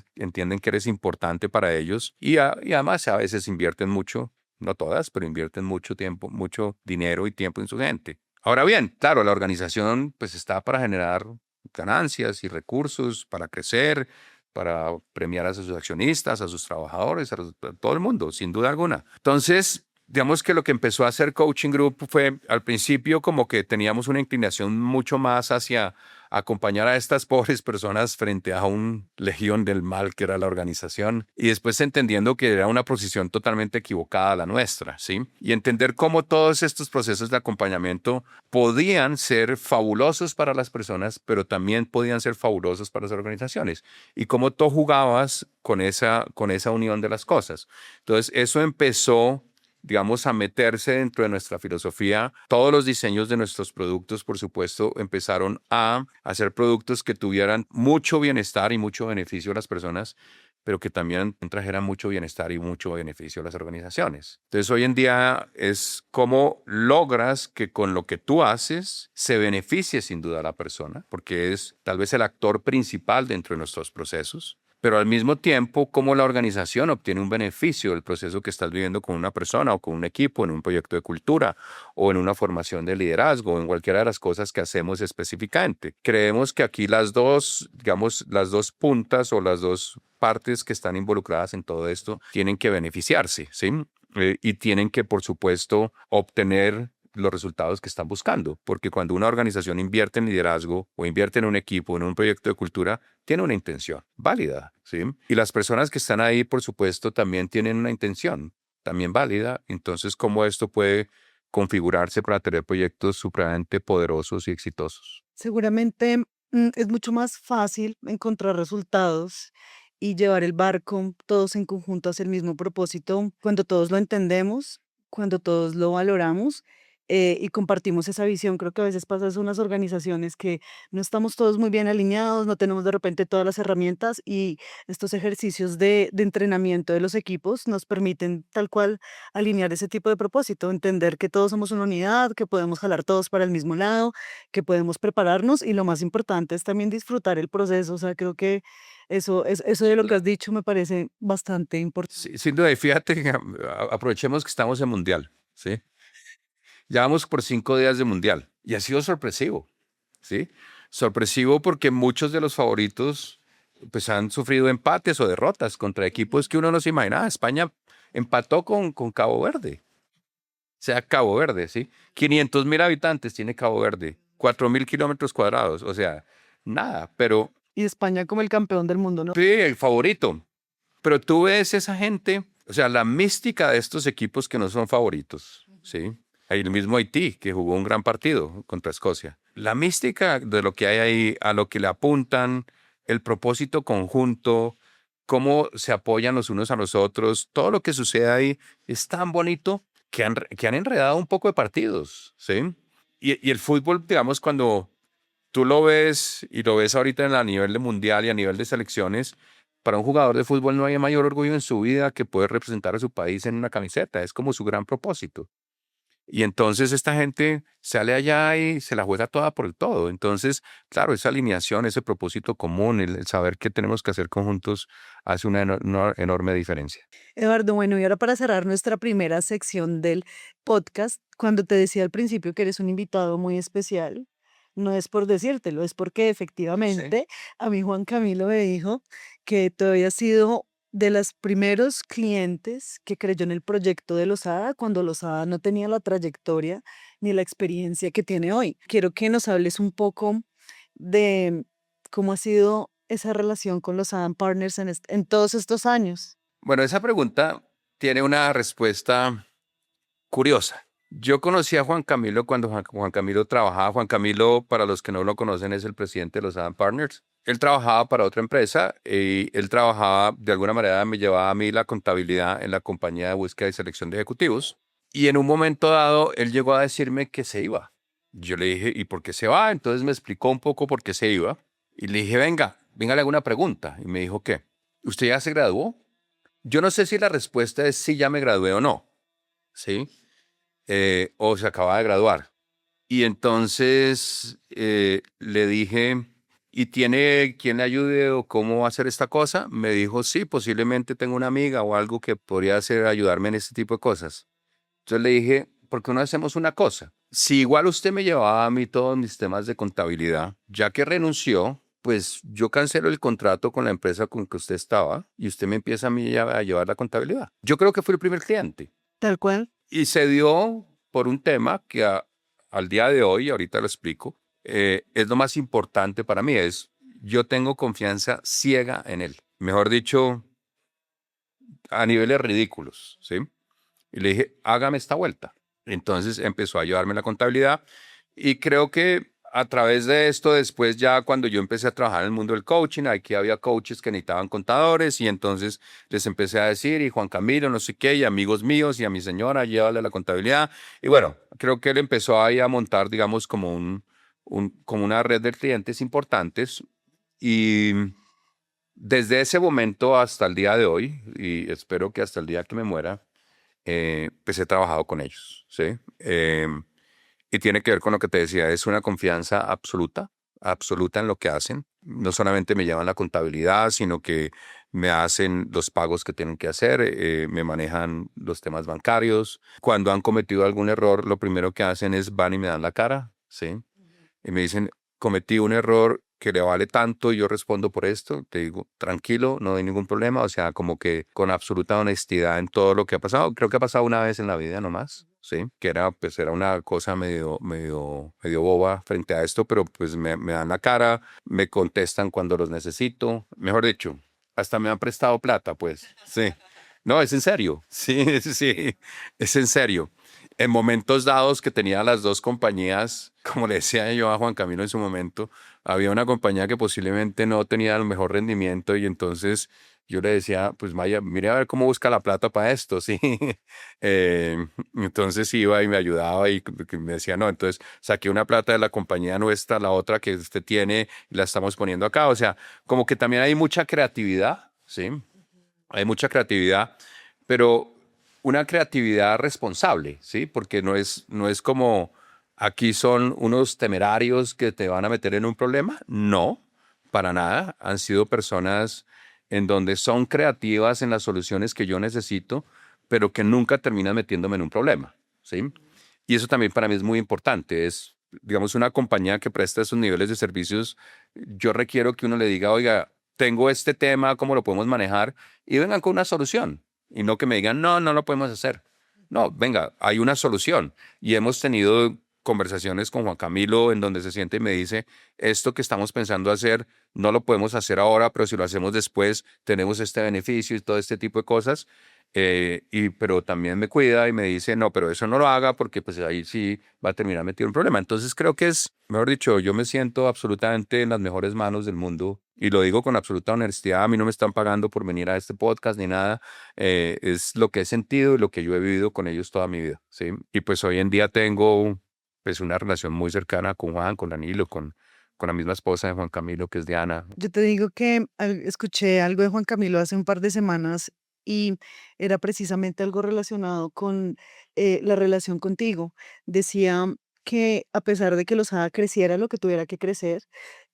eres importante para ellos y además a veces invierten mucho, no todas, pero invierten mucho tiempo, mucho dinero y tiempo en su gente. Ahora bien, claro, la organización pues está para generar ganancias y recursos para crecer, para premiar a sus accionistas, a sus trabajadores, a todo el mundo, sin duda alguna. Entonces, digamos que lo que empezó a hacer Coaching Group fue al principio como que teníamos una inclinación mucho más hacia acompañar a estas pobres personas frente a un legión del mal que era la organización y después entendiendo que era una posición totalmente equivocada la nuestra, ¿sí? Y entender cómo todos estos procesos de acompañamiento podían ser fabulosos para las personas, pero también podían ser fabulosos para las organizaciones y cómo tú jugabas con esa unión de las cosas. Entonces, eso empezó digamos, a meterse dentro de nuestra filosofía. Todos los diseños de nuestros productos, por supuesto, empezaron a hacer productos que tuvieran mucho bienestar y mucho beneficio a las personas, pero que también trajeran mucho bienestar y mucho beneficio a las organizaciones. Entonces, hoy en día es cómo logras que con lo que tú haces se beneficie sin duda a la persona, porque es tal vez el actor principal dentro de nuestros procesos, pero al mismo tiempo, cómo la organización obtiene un beneficio del proceso que estás viviendo con una persona o con un equipo, en un proyecto de cultura o en una formación de liderazgo, o en cualquiera de las cosas que hacemos específicamente. Creemos que aquí las dos, digamos, las dos puntas o las dos partes que están involucradas en todo esto tienen que beneficiarse, ¿sí? Y tienen que, por supuesto, obtener los resultados que están buscando, porque cuando una organización invierte en liderazgo o invierte en un equipo, en un proyecto de cultura, tiene una intención válida, ¿sí? Y las personas que están ahí, por supuesto, también tienen una intención también válida. Entonces, ¿cómo esto puede configurarse para tener proyectos supremamente poderosos y exitosos? Seguramente es mucho más fácil encontrar resultados y llevar el barco todos en conjunto hacia el mismo propósito cuando todos lo entendemos, cuando todos lo valoramos y compartimos esa visión. Creo que a veces pasa eso en unas organizaciones que no estamos todos muy bien alineados, no tenemos de repente todas las herramientas y estos ejercicios de entrenamiento de los equipos nos permiten tal cual alinear ese tipo de propósito, entender que todos somos una unidad, que podemos jalar todos para el mismo lado, que podemos prepararnos y lo más importante es también disfrutar el proceso. O sea, creo que eso de lo que has dicho me parece bastante importante. Sí, sin duda, y fíjate que aprovechemos que estamos en Mundial, ¿sí? Ya vamos por 5 días de Mundial y ha sido sorpresivo, ¿sí? Sorpresivo porque muchos de los favoritos pues han sufrido empates o derrotas contra equipos que uno no se imaginaba. España empató con Cabo Verde, o sea, Cabo Verde, ¿sí? 500.000 habitantes tiene Cabo Verde, 4.000 kilómetros cuadrados, o sea, nada, pero Y España como el campeón del mundo, ¿no? sí, el favorito. Pero tú ves esa gente, o sea, la mística de estos equipos que no son favoritos, ¿sí? Hay el mismo Haití, que jugó un gran partido contra Escocia. La mística de lo que hay ahí, a lo que le apuntan, el propósito conjunto, cómo se apoyan los unos a los otros, todo lo que sucede ahí es tan bonito que han enredado un poco de partidos, ¿sí? Y el fútbol, digamos, cuando tú lo ves y lo ves ahorita a nivel de mundial y a nivel de selecciones, para un jugador de fútbol no hay mayor orgullo en su vida que poder representar a su país en una camiseta. Es como su gran propósito. Y entonces esta gente sale allá y se la juega toda por el todo. Entonces, claro, esa alineación, ese propósito común, el saber qué tenemos que hacer conjuntos, hace una enorme diferencia. Eduardo, bueno, y ahora para cerrar nuestra primera sección del podcast, cuando te decía al principio que eres un invitado muy especial, no es por decírtelo, es porque Sí. efectivamente a mí Juan Camilo me dijo que tú habías sido de los primeros clientes que creyó en el proyecto de Losada cuando Losada no tenía la trayectoria ni la experiencia que tiene hoy. Quiero que nos hables un poco de cómo ha sido esa relación con los Adam Partners en todos estos años? Bueno, esa pregunta tiene una respuesta curiosa. Yo conocí a Juan Camilo cuando Juan Camilo trabajaba. Juan Camilo, para los que no lo conocen, es el presidente de los Adam Partners. Él trabajaba para otra empresa y él trabajaba, de alguna manera, me llevaba a mí la contabilidad en la compañía de búsqueda y selección de ejecutivos. Y en un momento dado, él llegó a decirme que se iba. Yo le dije, ¿y por qué se va? Entonces me explicó un poco por qué se iba. Y le dije, venga, le hago una pregunta. Y me dijo, ¿qué? ¿Usted ya se graduó? Yo no sé si la respuesta es si ya me gradué o no, ¿sí? O se acaba de graduar. Y entonces le dije, ¿y tiene quien le ayude o cómo hacer esta cosa? Me dijo, sí, posiblemente tengo una amiga o algo que podría hacer ayudarme en este tipo de cosas. Entonces le dije, ¿por qué no hacemos una cosa? Si igual usted me llevaba a mí todos mis temas de contabilidad, ya que renunció, pues yo cancelo el contrato con la empresa con que usted estaba y usted me empieza a mí a llevar la contabilidad. Yo creo que fue el primer cliente. Tal cual. Y se dio por un tema que al día de hoy, ahorita lo explico, es lo más importante para mí, yo tengo confianza ciega en él. Mejor dicho, a niveles ridículos, ¿sí? Y le dije, hágame esta vuelta. Entonces empezó a llevarme la contabilidad y creo que a través de esto, después ya cuando yo empecé a trabajar en el mundo del coaching, aquí había coaches que necesitaban contadores y entonces les empecé a decir, y Juan Camilo, no sé qué, y amigos míos y a mi señora, llévale la contabilidad. Y bueno, creo que él empezó ahí a montar, digamos, como como una red de clientes importantes y desde ese momento hasta el día de hoy, y espero que hasta el día que me muera, pues he trabajado con ellos, ¿sí? Y tiene que ver con lo que te decía, es una confianza absoluta, absoluta en lo que hacen. No solamente me llevan la contabilidad, sino que me hacen los pagos que tienen que hacer, me manejan los temas bancarios. Cuando han cometido algún error, lo primero que hacen es van y me dan la cara, ¿sí? Y me dicen, cometí un error que le vale tanto y yo respondo por esto, te digo, tranquilo, no hay ningún problema, o sea, como que con absoluta honestidad en todo lo que ha pasado. Creo que ha pasado una vez en la vida nomás, ¿sí? Que pues era una cosa medio boba frente a esto, pero pues me dan la cara, me contestan cuando los necesito, mejor dicho, hasta me han prestado plata, pues, sí. No, es en serio, sí, sí, es en serio. En momentos dados que tenía las dos compañías, como le decía yo a Juan Camilo en su momento, había una compañía que posiblemente no tenía el mejor rendimiento y entonces yo le decía, pues vaya, mire a ver cómo busca la plata para esto, ¿sí? Entonces iba y me ayudaba y me decía, no, entonces saqué una plata de la compañía nuestra, la otra que usted tiene, y la estamos poniendo acá. O sea, como que también hay mucha creatividad, ¿sí? Hay mucha creatividad, pero una creatividad responsable, ¿sí? Porque no es como aquí son unos temerarios que te van a meter en un problema. No, para nada. Han sido personas en donde son creativas en las soluciones que yo necesito, pero que nunca terminan metiéndome en un problema, ¿sí? Y eso también para mí es muy importante. Es, digamos, una compañía que presta esos niveles de servicios. Yo requiero que uno le diga, oiga, tengo este tema, ¿cómo lo podemos manejar? Y vengan con una solución. Y no que me digan, no, no lo podemos hacer. No, venga, hay una solución. Y hemos tenido conversaciones con Juan Camilo en donde se siente y me dice, esto que estamos pensando hacer, no lo podemos hacer ahora, pero si lo hacemos después, tenemos este beneficio y todo este tipo de cosas. Pero también me cuida y me dice, no, pero eso no lo haga porque pues ahí sí va a terminar metido en un problema. Entonces creo que es, mejor dicho, yo me siento absolutamente en las mejores manos del mundo y lo digo con absoluta honestidad. A mí no me están pagando por venir a este podcast ni nada. Es lo que he sentido y lo que yo he vivido con ellos toda mi vida, ¿sí? Y pues hoy en día tengo pues una relación muy cercana con Juan, con Danilo, con la misma esposa de Juan Camilo, que es Diana. Yo te digo que escuché algo de Juan Camilo hace un par de semanas y era precisamente algo relacionado con la relación contigo. Decía que a pesar de que Lozada creciera lo que tuviera que crecer,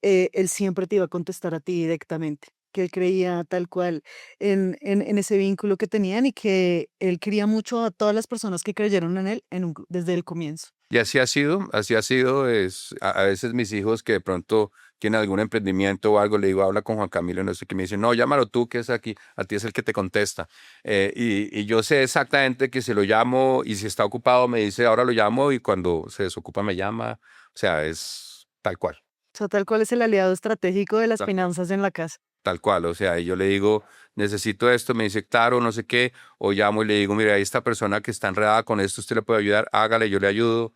él siempre te iba a contestar a ti directamente, que él creía tal cual en ese vínculo que tenían y que él quería mucho a todas las personas que creyeron en él desde el comienzo. Y así ha sido, a veces mis hijos que de pronto tienen algún emprendimiento o algo, le digo, habla con Juan Camilo, no sé qué, me dicen, no, llámalo tú, que es aquí, a ti es el que te contesta. Y yo sé exactamente que si lo llamo y si está ocupado me dice, ahora lo llamo y cuando se desocupa me llama, o sea, es tal cual. sea, tal cual es el aliado estratégico de las Tal cual. finanzas en la casa. Tal cual, o sea, y yo le digo, necesito esto, me dice, claro, no sé qué, o llamo y le digo, mire, hay esta persona que está enredada con esto, usted le puede ayudar, hágale, yo le ayudo.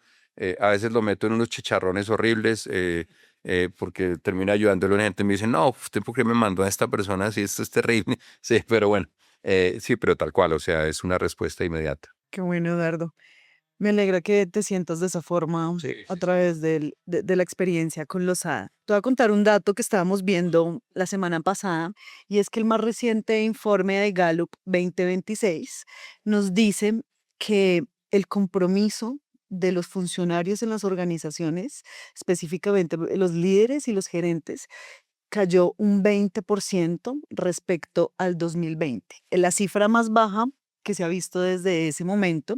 A veces lo meto en unos chicharrones horribles, porque termina ayudándole a la gente, me dice, no, usted por qué me mandó a esta persona así, esto es terrible. Sí, pero bueno, sí, pero tal cual, o sea, es una respuesta inmediata. Qué bueno, Eduardo. Me alegra que te sientas de esa forma Sí, a sí, sí. través de la experiencia con Losada. Te voy a contar un dato que estábamos viendo la semana pasada y es que el más reciente informe de Gallup 2026 nos dice que el compromiso de los funcionarios en las organizaciones, específicamente los líderes y los gerentes, cayó un 20% respecto al 2020. Es la cifra más baja que se ha visto desde ese momento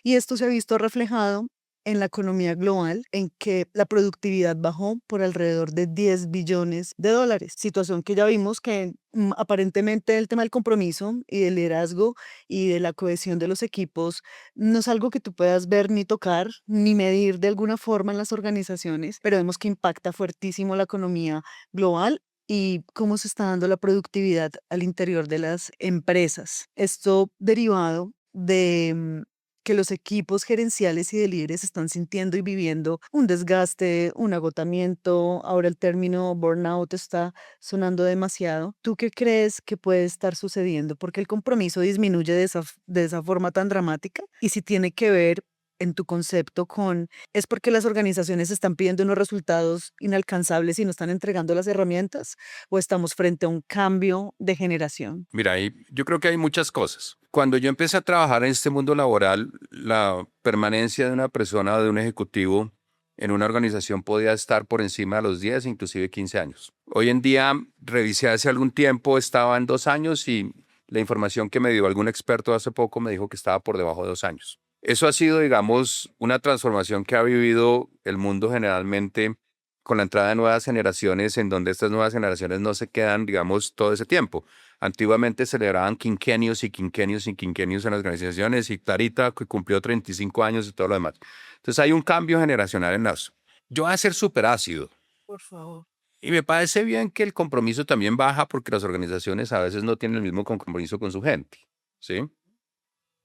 y esto se ha visto reflejado en la economía global, en que la productividad bajó por alrededor de 10 billones de dólares, situación que ya vimos que aparentemente el tema del compromiso y del liderazgo y de la cohesión de los equipos no es algo que tú puedas ver ni tocar ni medir de alguna forma en las organizaciones, pero vemos que impacta fuertísimo la economía global y cómo se está dando la productividad al interior de las empresas. Esto derivado de que los equipos gerenciales y de líderes están sintiendo y viviendo un desgaste, un agotamiento. Ahora el término burnout está sonando demasiado. ¿Tú qué crees que puede estar sucediendo? Porque el compromiso disminuye de esa forma tan dramática y si tiene que ver en tu concepto con ¿es porque las organizaciones están pidiendo unos resultados inalcanzables y no están entregando las herramientas? ¿O estamos frente a un cambio de generación? Mira, yo creo que hay muchas cosas. Cuando yo empecé a trabajar en este mundo laboral, la permanencia de una persona o de un ejecutivo en una organización podía estar por encima de los 10, inclusive 15 años. Hoy en día, revisé hace algún tiempo, estaba en 2 años y la información que me dio algún experto hace poco me dijo que estaba por debajo de 2 años. Eso ha sido, digamos, una transformación que ha vivido el mundo generalmente con la entrada de nuevas generaciones, en donde estas nuevas generaciones no se quedan, digamos, todo ese tiempo. Antiguamente celebraban quinquenios y quinquenios y quinquenios en las organizaciones y Clarita que cumplió 35 años y todo lo demás. Entonces hay un cambio generacional en eso. Yo voy a ser súper ácido Por favor. y me parece bien que el compromiso también baja porque las organizaciones a veces no tienen el mismo compromiso con su gente, ¿sí?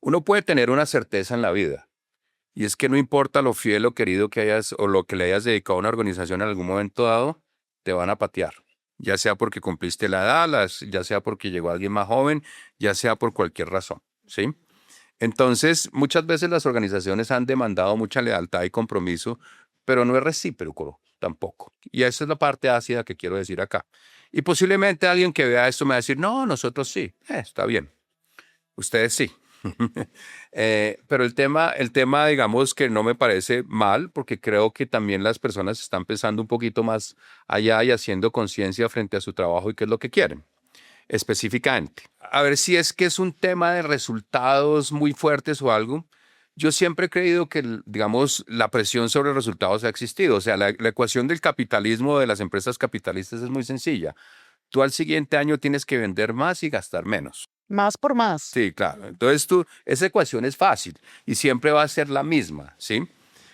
Uno puede tener una certeza en la vida y es que no importa lo fiel o querido que hayas o lo que le hayas dedicado a una organización en algún momento dado, te van a patear. Ya sea porque cumpliste la edad, ya sea porque llegó alguien más joven, ya sea por cualquier razón, ¿sí? Entonces, muchas veces las organizaciones han demandado mucha lealtad y compromiso, pero no es recíproco tampoco. Y esa es la parte ácida que quiero decir acá. Y posiblemente alguien que vea esto me va a decir, no, nosotros sí, está bien, ustedes sí. Pero el tema, digamos que no me parece mal, porque creo que también las personas están pensando un poquito más allá y haciendo conciencia frente a su trabajo y qué es lo que quieren específicamente. A ver si es que es un tema de resultados muy fuertes o algo. Yo siempre he creído que, digamos, la presión sobre resultados ha existido. O sea, la ecuación del capitalismo de las empresas capitalistas es muy sencilla. Tú al siguiente año tienes que vender más y gastar menos. Más por más. Sí, claro. Entonces esa ecuación es fácil y siempre va a ser la misma, ¿sí?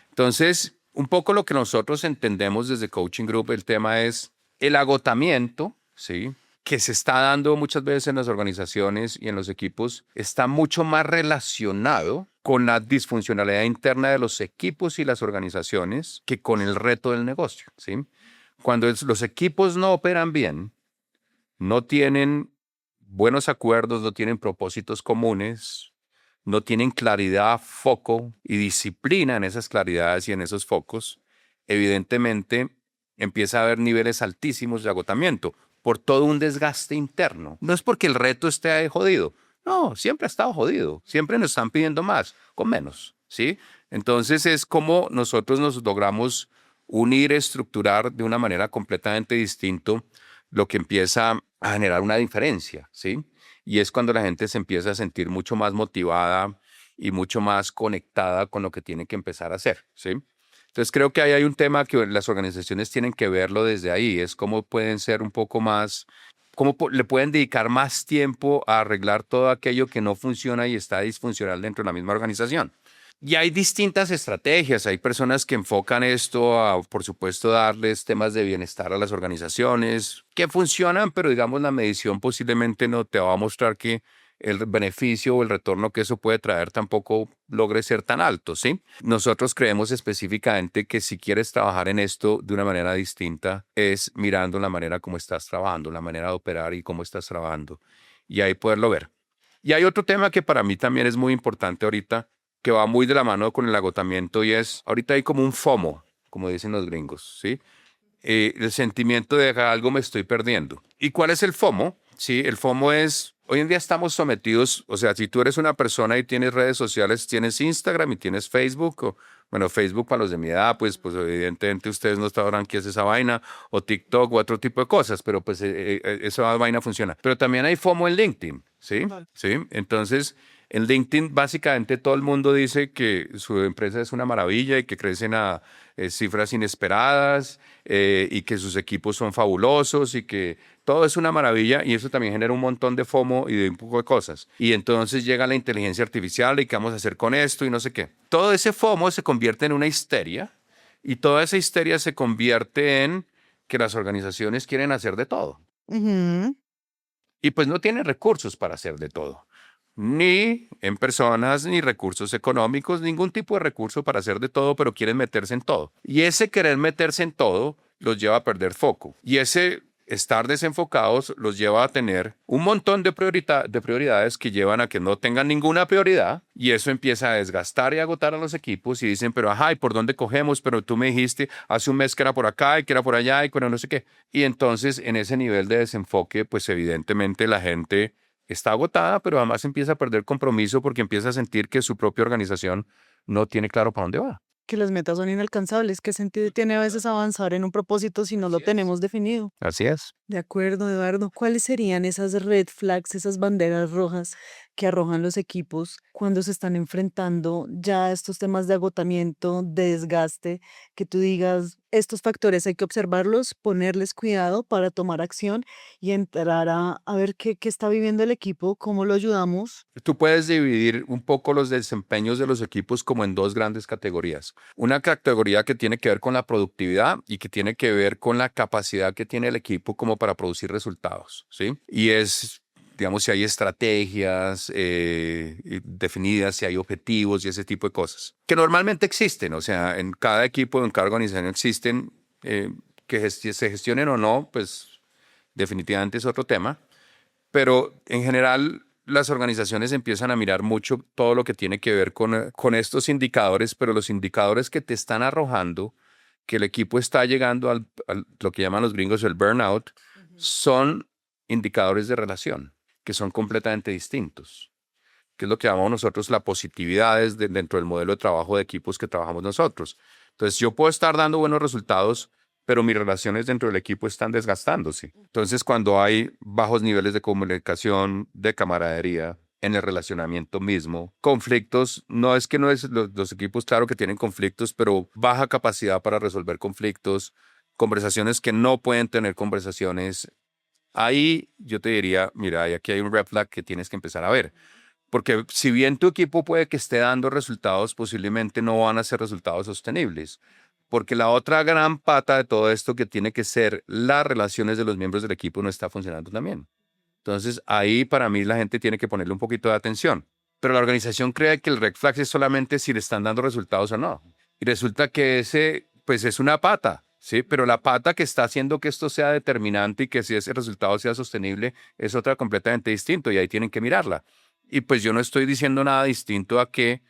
Entonces, un poco lo que nosotros entendemos desde Coaching Group, el tema es el agotamiento, ¿sí? Que se está dando muchas veces en las organizaciones y en los equipos, está mucho más relacionado con la disfuncionalidad interna de los equipos y las organizaciones que con el reto del negocio, ¿sí? Cuando los equipos no operan bien, no tienen buenos acuerdos, no tienen propósitos comunes, no tienen claridad, foco y disciplina en esas claridades y en esos focos, evidentemente empieza a haber niveles altísimos de agotamiento por todo un desgaste interno. No es porque el reto esté ahí jodido, no, siempre ha estado jodido, siempre nos están pidiendo más, con menos, ¿sí? Entonces es como nosotros nos logramos unir, estructurar de una manera completamente distinta lo que empieza a generar una diferencia, ¿sí? Y es cuando la gente se empieza a sentir mucho más motivada y mucho más conectada con lo que tiene que empezar a hacer, ¿sí? Entonces creo que ahí hay un tema que las organizaciones tienen que verlo desde ahí, es cómo pueden ser un poco más, cómo le pueden dedicar más tiempo a arreglar todo aquello que no funciona y está disfuncional dentro de la misma organización. Y hay distintas estrategias. Hay personas que enfocan esto a, por supuesto, darles temas de bienestar a las organizaciones que funcionan, pero digamos la medición posiblemente no te va a mostrar que el beneficio o el retorno que eso puede traer tampoco logre ser tan alto, ¿sí? Nosotros creemos específicamente que si quieres trabajar en esto de una manera distinta es mirando la manera como estás trabajando, la manera de operar y cómo estás trabajando. Y ahí poderlo ver. Y hay otro tema que para mí también es muy importante ahorita, que va muy de la mano con el agotamiento y es, ahorita hay como un FOMO, como dicen los gringos, ¿sí? El sentimiento de que algo me estoy perdiendo. ¿Y cuál es el FOMO? Sí, el FOMO es, hoy en día estamos sometidos, o sea, si tú eres una persona y tienes redes sociales, tienes Instagram y tienes Facebook, o, bueno, Facebook para los de mi edad, pues evidentemente ustedes no sabrán qué es esa vaina, o TikTok o otro tipo de cosas, pero pues esa vaina funciona. Pero también hay FOMO en LinkedIn, ¿sí? Vale. ¿Sí? Entonces, en LinkedIn básicamente todo el mundo dice que su empresa es una maravilla y que crecen a cifras inesperadas y que sus equipos son fabulosos y que todo es una maravilla y eso también genera un montón de FOMO y de un poco de cosas. Y entonces llega la inteligencia artificial y qué vamos a hacer con esto y no sé qué. Todo ese FOMO se convierte en una histeria y toda esa histeria se convierte en que las organizaciones quieren hacer de todo. Ujú. Y pues no tienen recursos para hacer de todo. Ni en personas, ni recursos económicos, ningún tipo de recurso para hacer de todo, pero quieren meterse en todo. Y ese querer meterse en todo los lleva a perder foco. Y ese estar desenfocados los lleva a tener un montón de prioridades que llevan a que no tengan ninguna prioridad y eso empieza a desgastar y agotar a los equipos y dicen, pero ajá, ¿y por dónde cogemos? Pero tú me dijiste hace un mes que era por acá y que era por allá y que era no sé qué. Y entonces en ese nivel de desenfoque, pues evidentemente la gente está agotada, pero además empieza a perder compromiso porque empieza a sentir que su propia organización no tiene claro para dónde va. Que las metas son inalcanzables. ¿Qué sentido tiene a veces avanzar en un propósito si no lo tenemos definido? Así es. De acuerdo, Eduardo. ¿Cuáles serían esas red flags, esas banderas rojas que arrojan los equipos cuando se están enfrentando ya a estos temas de agotamiento, de desgaste, que tú digas, estos factores hay que observarlos, ponerles cuidado para tomar acción y entrar a ver qué está viviendo el equipo, cómo lo ayudamos? Tú puedes dividir un poco los desempeños de los equipos como en dos grandes categorías. Una categoría que tiene que ver con la productividad y que tiene que ver con la capacidad que tiene el equipo como para producir resultados, ¿sí? Y es, digamos, si hay estrategias definidas, si hay objetivos y ese tipo de cosas, que normalmente existen, o sea, en cada equipo, en cada organización existen, que se gestionen o no, pues definitivamente es otro tema, pero en general las organizaciones empiezan a mirar mucho todo lo que tiene que ver con estos indicadores, pero los indicadores que te están arrojando que el equipo está llegando al lo que llaman los gringos el burnout, son indicadores de relación, que son completamente distintos, que es lo que llamamos nosotros la positividad dentro del modelo de trabajo de equipos que trabajamos nosotros. Entonces, yo puedo estar dando buenos resultados, pero mis relaciones dentro del equipo están desgastándose. Entonces, cuando hay bajos niveles de comunicación, de camaradería, en el relacionamiento mismo, conflictos, no es que no es los equipos, claro que tienen conflictos, pero baja capacidad para resolver conflictos, conversaciones que no pueden tener conversaciones. Ahí yo te diría, mira, aquí hay un red flag que tienes que empezar a ver. Porque si bien tu equipo puede que esté dando resultados, posiblemente no van a ser resultados sostenibles. Porque la otra gran pata de todo esto que tiene que ser las relaciones de los miembros del equipo no está funcionando también. Entonces ahí para mí la gente tiene que ponerle un poquito de atención. Pero la organización cree que el red flag es solamente si le están dando resultados o no. Y resulta que ese pues es una pata, ¿sí? Pero la pata que está haciendo que esto sea determinante y que si ese resultado sea sostenible es otra completamente distinto y ahí tienen que mirarla. Y pues yo no estoy diciendo nada distinto a que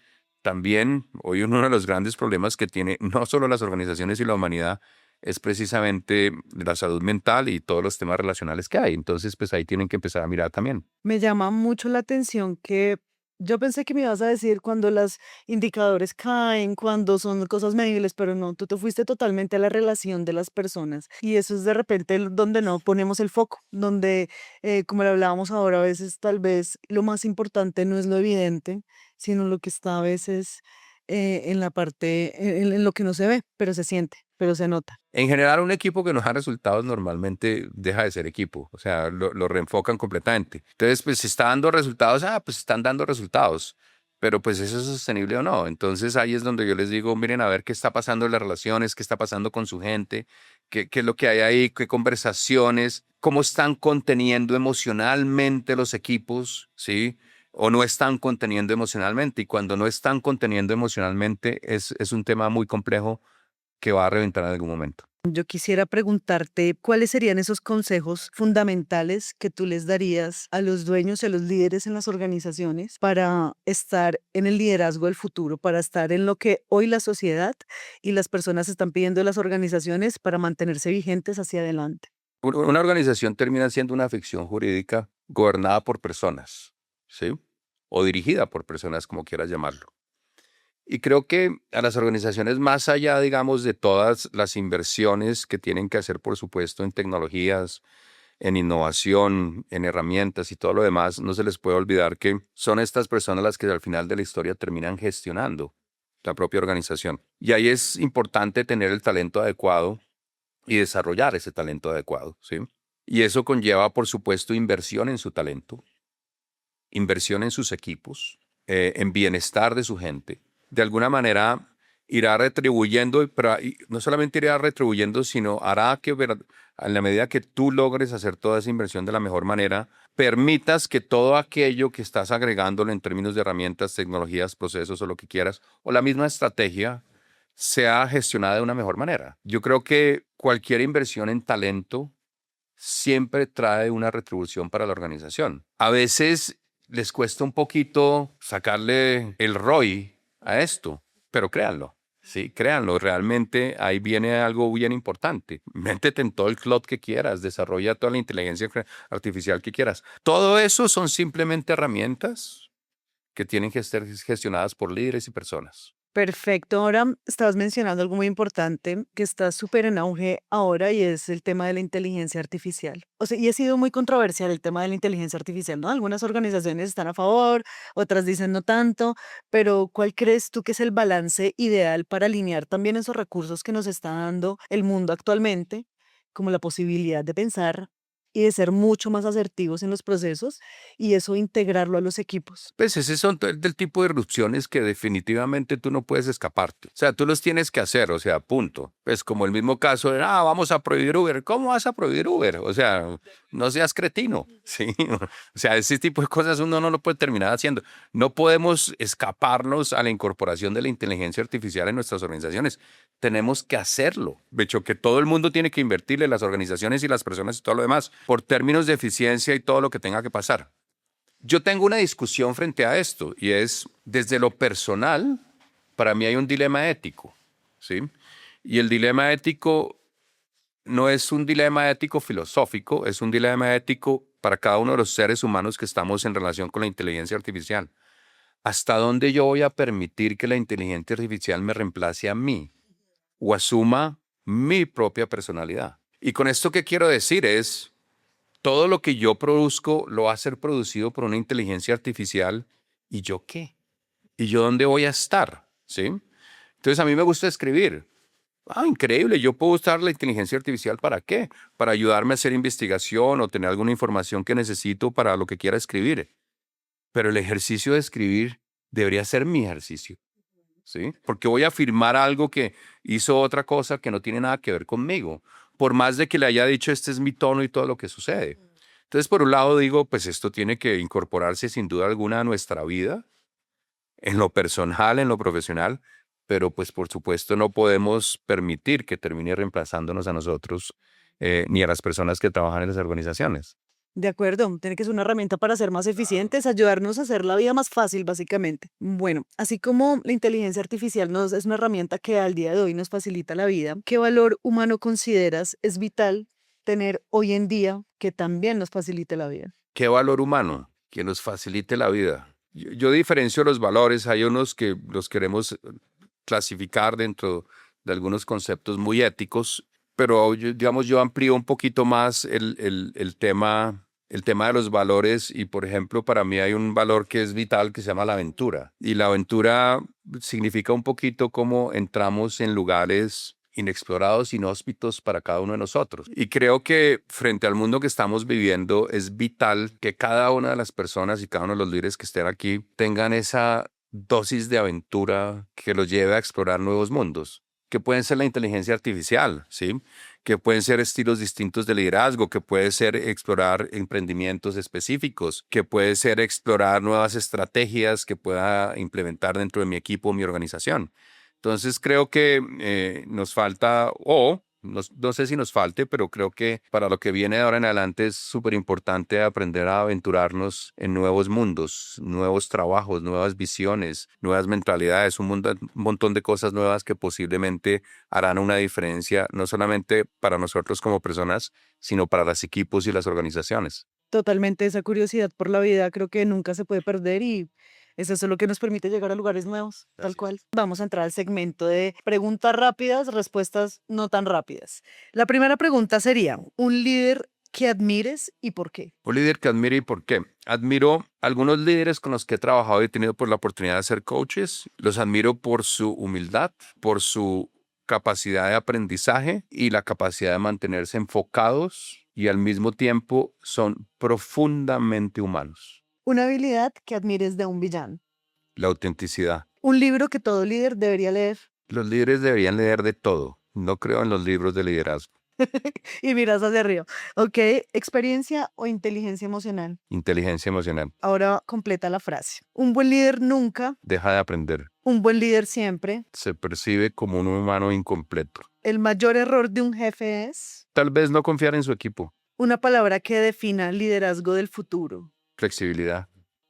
también hoy uno de los grandes problemas que tiene no solo las organizaciones y la humanidad es precisamente la salud mental y todos los temas relacionales que hay. Entonces, pues ahí tienen que empezar a mirar también. Me llama mucho la atención que yo pensé que me ibas a decir cuando los indicadores caen, cuando son cosas medibles, pero no, tú te fuiste totalmente a la relación de las personas y eso es de repente donde no ponemos el foco, donde, como lo hablábamos ahora, a veces tal vez lo más importante no es lo evidente, sino lo que está a veces en la parte, en lo que no se ve, pero se siente, pero se nota. En general, un equipo que no da resultados normalmente deja de ser equipo, o sea, lo reenfocan completamente. Entonces, pues si está dando resultados, pues están dando resultados. pero pues eso es sostenible o no. Entonces ahí es donde yo les digo, miren a ver qué está pasando en las relaciones, qué está pasando con su gente, qué es lo que hay ahí, qué conversaciones, cómo están conteniendo emocionalmente los equipos, ¿sí? O no están conteniendo emocionalmente. Y cuando no están conteniendo emocionalmente es un tema muy complejo que va a reventar en algún momento. Yo quisiera preguntarte cuáles serían esos consejos fundamentales que tú les darías a los dueños y a los líderes en las organizaciones para estar en el liderazgo del futuro, para estar en lo que hoy la sociedad y las personas están pidiendo de las organizaciones para mantenerse vigentes hacia adelante. Una organización termina siendo una ficción jurídica gobernada por personas, ¿sí? O dirigida por personas, como quieras llamarlo. Y creo que a las organizaciones, más allá, digamos, de todas las inversiones que tienen que hacer, por supuesto, en tecnologías, en innovación, en herramientas y todo lo demás, no se les puede olvidar que son estas personas las que al final de la historia terminan gestionando la propia organización. Y ahí es importante tener el talento adecuado y desarrollar ese talento adecuado, ¿sí? Y eso conlleva, por supuesto, inversión en su talento, inversión en sus equipos, en bienestar de su gente. De alguna manera irá retribuyendo, pero no solamente irá retribuyendo, sino hará que en la medida que tú logres hacer toda esa inversión de la mejor manera, permitas que todo aquello que estás agregándole en términos de herramientas, tecnologías, procesos o lo que quieras, o la misma estrategia, sea gestionada de una mejor manera. Yo creo que cualquier inversión en talento siempre trae una retribución para la organización. A veces les cuesta un poquito sacarle el ROI a esto, pero créanlo. Sí, créanlo, realmente ahí viene algo bien importante. Métete en todo el cloud que quieras, desarrolla toda la inteligencia artificial que quieras. Todo eso son simplemente herramientas que tienen que ser gestionadas por líderes y personas. Perfecto. Ahora estabas mencionando algo muy importante que está súper en auge ahora y es el tema de la inteligencia artificial. O sea, y ha sido muy controversial el tema de la inteligencia artificial, ¿no? Algunas organizaciones están a favor, otras dicen no tanto, pero ¿cuál crees tú que es el balance ideal para alinear también esos recursos que nos está dando el mundo actualmente, como la posibilidad de pensar y de ser mucho más asertivos en los procesos y eso integrarlo a los equipos? Pues ese son del tipo de erupciones que definitivamente tú no puedes escaparte. O sea, tú los tienes que hacer, o sea, punto. Pues como el mismo caso de, vamos a prohibir Uber. ¿Cómo vas a prohibir Uber? O sea, no seas cretino, ¿sí? O sea, ese tipo de cosas uno no lo puede terminar haciendo. No podemos escaparnos a la incorporación de la inteligencia artificial en nuestras organizaciones. Tenemos que hacerlo. De hecho, que todo el mundo tiene que invertirle, las organizaciones y las personas y todo lo demás, por términos de eficiencia y todo lo que tenga que pasar. Yo tengo una discusión frente a esto y es, desde lo personal, para mí hay un dilema ético, ¿sí? Y el dilema ético no es un dilema ético filosófico, es un dilema ético para cada uno de los seres humanos que estamos en relación con la inteligencia artificial. ¿Hasta dónde yo voy a permitir que la inteligencia artificial me reemplace a mí o asuma mi propia personalidad? Y con esto que quiero decir es, todo lo que yo produzco lo va a ser producido por una inteligencia artificial. ¿Y yo qué? ¿Y yo dónde voy a estar? ¿Sí? Entonces a mí me gusta escribir. Increíble, yo puedo usar la inteligencia artificial ¿para qué? Para ayudarme a hacer investigación o tener alguna información que necesito para lo que quiera escribir. Pero el ejercicio de escribir debería ser mi ejercicio, ¿sí? Porque voy a afirmar algo que hizo otra cosa que no tiene nada que ver conmigo, por más de que le haya dicho este es mi tono y todo lo que sucede. Entonces, por un lado digo, pues esto tiene que incorporarse sin duda alguna a nuestra vida, en lo personal, en lo profesional, pero pues por supuesto no podemos permitir que termine reemplazándonos a nosotros ni a las personas que trabajan en las organizaciones. De acuerdo, tiene que ser una herramienta para ser más eficientes, ayudarnos a hacer la vida más fácil, básicamente. Bueno, así como la inteligencia artificial nos es una herramienta que al día de hoy nos facilita la vida, ¿qué valor humano consideras es vital tener hoy en día que también nos facilite la vida? ¿Qué valor humano que nos facilite la vida? Yo diferencio los valores, hay unos que los queremos clasificar dentro de algunos conceptos muy éticos, pero digamos, yo amplío un poquito más el tema de los valores y, por ejemplo, para mí hay un valor que es vital que se llama la aventura. Y la aventura significa un poquito cómo entramos en lugares inexplorados, inhóspitos para cada uno de nosotros. Y creo que frente al mundo que estamos viviendo es vital que cada una de las personas y cada uno de los líderes que estén aquí tengan esa dosis de aventura que los lleve a explorar nuevos mundos, que pueden ser la inteligencia artificial, ¿sí? Que pueden ser estilos distintos de liderazgo, que puede ser explorar emprendimientos específicos, que puede ser explorar nuevas estrategias que pueda implementar dentro de mi equipo o mi organización. Entonces creo que nos falta, o no sé si nos falte, pero creo que para lo que viene de ahora en adelante es súper importante aprender a aventurarnos en nuevos mundos, nuevos trabajos, nuevas visiones, nuevas mentalidades, un montón de cosas nuevas que posiblemente harán una diferencia, no solamente para nosotros como personas, sino para los equipos y las organizaciones. Totalmente esa curiosidad por la vida creo que nunca se puede perder y es eso lo que nos permite llegar a lugares nuevos, tal Así es. cual. Vamos a entrar al segmento de preguntas rápidas, respuestas no tan rápidas. La primera pregunta sería, ¿un líder que admires y por qué? Un líder que admire y por qué. Admiro algunos líderes con los que he trabajado y he tenido por la oportunidad de ser coaches. Los admiro por su humildad, por su capacidad de aprendizaje y la capacidad de mantenerse enfocados y al mismo tiempo son profundamente humanos. Una habilidad que admires de un villano. La autenticidad. Un libro que todo líder debería leer. Los líderes deberían leer de todo. No creo en los libros de liderazgo. Y miras hacia arriba. Ok, experiencia o inteligencia emocional. Inteligencia emocional. Ahora completa la frase. Un buen líder nunca, Deja de aprender. un buen líder siempre. Se percibe como un humano incompleto. El mayor error de un jefe es Tal vez no confiar en su equipo. una palabra que defina liderazgo del futuro. Flexibilidad.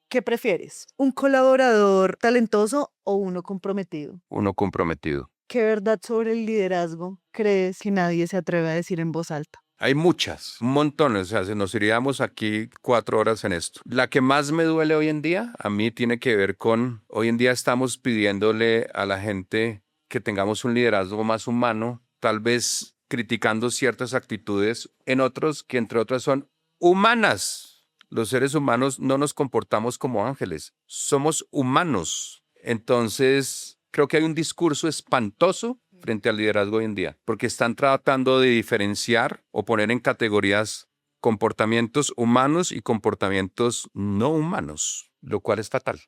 ¿Qué prefieres? ¿Un colaborador talentoso o uno comprometido? Uno comprometido. ¿Qué verdad sobre el liderazgo crees que nadie se atreve a decir en voz alta? Hay muchas, un montón, o sea, nos iríamos aquí 4 horas en esto. La que más me duele hoy en día, a mí tiene que ver con, hoy en día estamos pidiéndole a la gente que tengamos un liderazgo más humano, tal vez criticando ciertas actitudes en otros que entre otras son humanas. Los seres humanos no nos comportamos como ángeles, somos humanos. Entonces, creo que hay un discurso espantoso frente al liderazgo hoy en día, porque están tratando de diferenciar o poner en categorías comportamientos humanos y comportamientos no humanos, lo cual es fatal.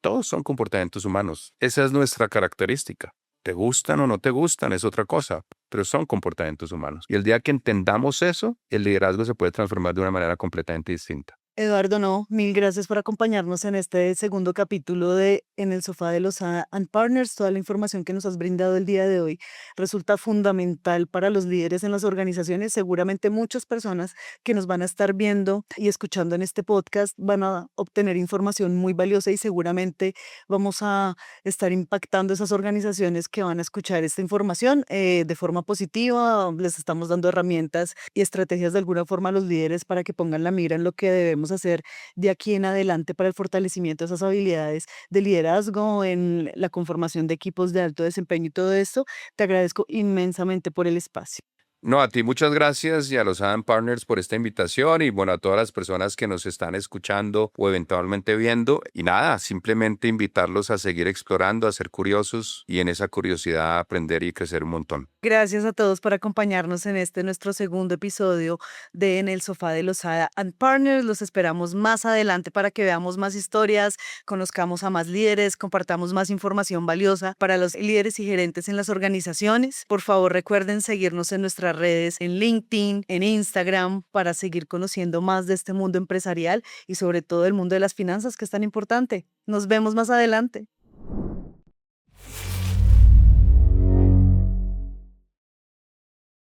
Todos son comportamientos humanos. Esa es nuestra característica. Te gustan o no te gustan es otra cosa, pero son comportamientos humanos. Y el día que entendamos eso, el liderazgo se puede transformar de una manera completamente distinta. Eduardo, no, mil gracias por acompañarnos en este segundo capítulo de En el sofá de los and Partners. Toda la información que nos has brindado el día de hoy resulta fundamental para los líderes en las organizaciones. Seguramente muchas personas que nos van a estar viendo y escuchando en este podcast van a obtener información muy valiosa y seguramente vamos a estar impactando esas organizaciones que van a escuchar esta información de forma positiva. Les estamos dando herramientas y estrategias de alguna forma a los líderes para que pongan la mira en lo que debemos hacer de aquí en adelante para el fortalecimiento de esas habilidades de liderazgo, en la conformación de equipos de alto desempeño y todo esto. Te agradezco inmensamente por el espacio. No, a ti muchas gracias y a los Adam Partners por esta invitación y bueno, a todas las personas que nos están escuchando o eventualmente viendo. Y nada, simplemente invitarlos a seguir explorando, a ser curiosos y en esa curiosidad aprender y crecer un montón. Gracias a todos por acompañarnos en este nuestro segundo episodio de En el sofá de los and Partners. Los esperamos más adelante para que veamos más historias, conozcamos a más líderes, compartamos más información valiosa para los líderes y gerentes en las organizaciones. Por favor, recuerden seguirnos en nuestras redes, en LinkedIn, en Instagram, para seguir conociendo más de este mundo empresarial y sobre todo el mundo de las finanzas, que es tan importante. Nos vemos más adelante.